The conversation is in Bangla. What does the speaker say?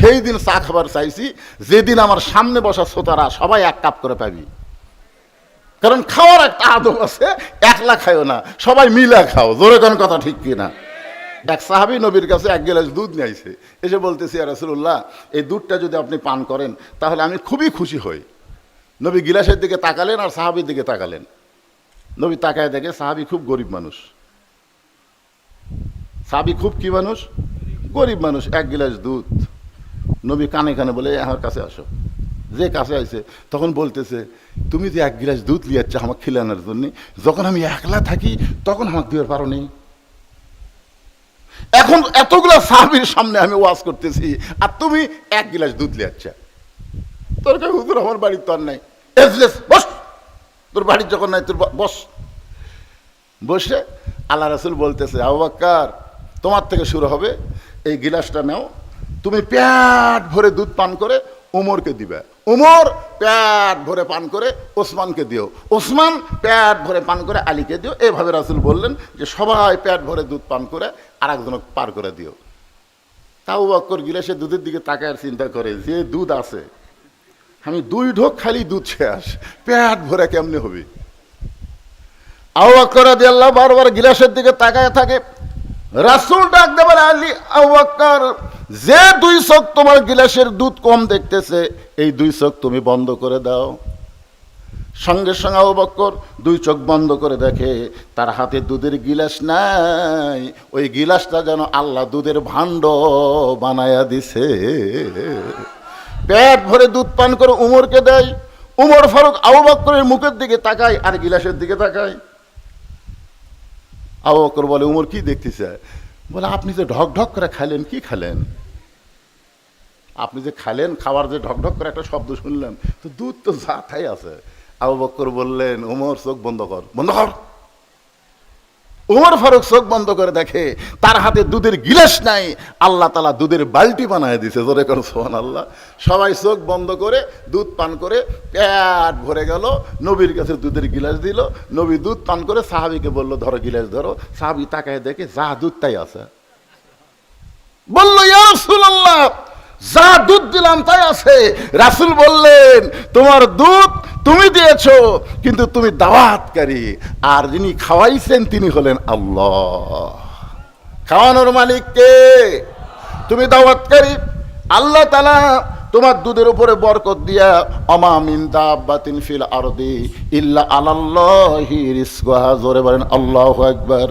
সেই দিন চা খাবার চাইছি যেদিন আমার সামনে বসা শ্রোতারা সবাই এক কাপ করে পাবি। কারণ খাওয়ার একটা আদব আছে, একলা খাইও না, সবাই মিলা খাও। জোরে কোন কথা ঠিক কিনা? এক সাহাবী নবীর কাছে এক গ্লাস দুধ নিয়ে আইছে, এসে বলতেছি, ইয়া রাসূলুল্লাহ, এই দুধটা যদি আপনি পান করেন তাহলে আমি খুবই খুশি হই। নবী গিলাসের দিকে তাকালেন আর সাহাবীর দিকে তাকালেন। নবী তাকায় দেখে সাহাবী খুব গরিব মানুষ। সাহাবী খুব কি মানুষ? গরিব মানুষ। এক গ্লাস দুধ। নবী কানে কানে বলে, আমার কাছে আসো। যে কাছে আইছে তখন বলতেছে, তুমি যে এক গ্লাস দুধ লিয়াচ্ছ আমাকে খিলানোর জন্য, যখন আমি একলা থাকি তখন আমাকে দিতে পারো নি। এখন এতগুলা সাহাবীর সামনে আমি ওয়াজ করতেছি আর তুমি এক গ্লাস দুধ লিয়াচ্ছ। তোর কাছে হুজুর আমার বাড়ির তো আর নাই, বস, তোর বাড়ির যখন নাই তোর বস। বসে আল্লাহ রাসূল বলতেছে, আবু বকর তোমার থেকে শুরু হবে, এই গিলাসটা নাও, তুমি পেট ভরে দুধ পান করে উমরকে দিবে, উমর পেট ভরে পান করে ওসমানকে দিও, ওসমান পেট ভরে পান করে আলীকে দিও। এভাবে রাসূল বললেন যে সবাই পেট ভরে দুধ পান করে আর একজনকে পার করে দিও। তাও আবু বকর গিলাসের দুধের দিকে তাকায় আর চিন্তা করে, যে দুধ আছে আমি 2 ঢোক খালি দুধ শেষ, পেট ভরে কেমনে হবে? আবু বকর রাদিয়াল্লাহু বারবার গিলাসের দিকে তাকায় থাকে। রাসূল ডাক দিয়ে বলে, আলী, আবু বকর, যে 2 চোখ তোমার গিলাসের দুধ কম দেখতেছে এই 2 চোখ তুমি বন্ধ করে দাও। সঙ্গে সঙ্গে আবু বকর 2 চোখ বন্ধ করে দেখে তার হাতে দুধের গিলাস নাই, ওই গিলাসটা যেন আল্লাহ দুধের ভাণ্ড বানায়া দিছে। পেট ভরে দুধ পান করে উমরকে দেয়। উমর ফারুক আবু বকরের মুখের দিকে তাকায় আর গিলাসের দিকে তাকায়। আবু বকর বলে, উমর কি দেখতেছে? বলে, আপনি যে ঢক ঢক করে খাইলেন, কি খালেন? আপনি যে খালেন, খাবার যে ঢক ঢক করে একটা শব্দ শুনলাম, তো দুধ তো জাতাই আছে। আবু বকর বললেন, উমর চোখ বন্ধ কর, বন্ধ কর। উমর ফারুক চোখ বন্ধ করে দেখে তার হাতে দুধের গিলাস নাই, আল্লাহ তাআলা দুধের বালতি বানায় দিছে। জোরে কর সুবহানাল্লাহ। সবাই চোখ বন্ধ করে দুধ পান করে পেট ভরে গেল। নবীর কাছে দুধের গিলাস দিল, নবী দুধ পান করে সাহাবীকে বলল, ধরো গিলাস ধরো। সাহাবী তাকায় দেখে যা দুধ তাই আছে। বলল, ইয়া রাসূলুল্লাহ, যা দুধ দিলাম তাই আছে। রাসূল বললেন, তোমার দুধ তুমি দিয়েছো, কিন্তু তুমি দাওয়াতকারী, আর যিনি খাওয়াইছেন তিনি হলেন আল্লাহ। খাওয়ানোর মালিক কে? তুমি দাওয়াতকারী। আল্লাহ তাআলা তোমার দুধের উপরে বরকত দিয়া, আমা মিন দাব্বাতিন ফিল আরদি ইল্লা আলাল্লাহি রিজকুহা। জোরে বলেন আল্লাহু আকবার।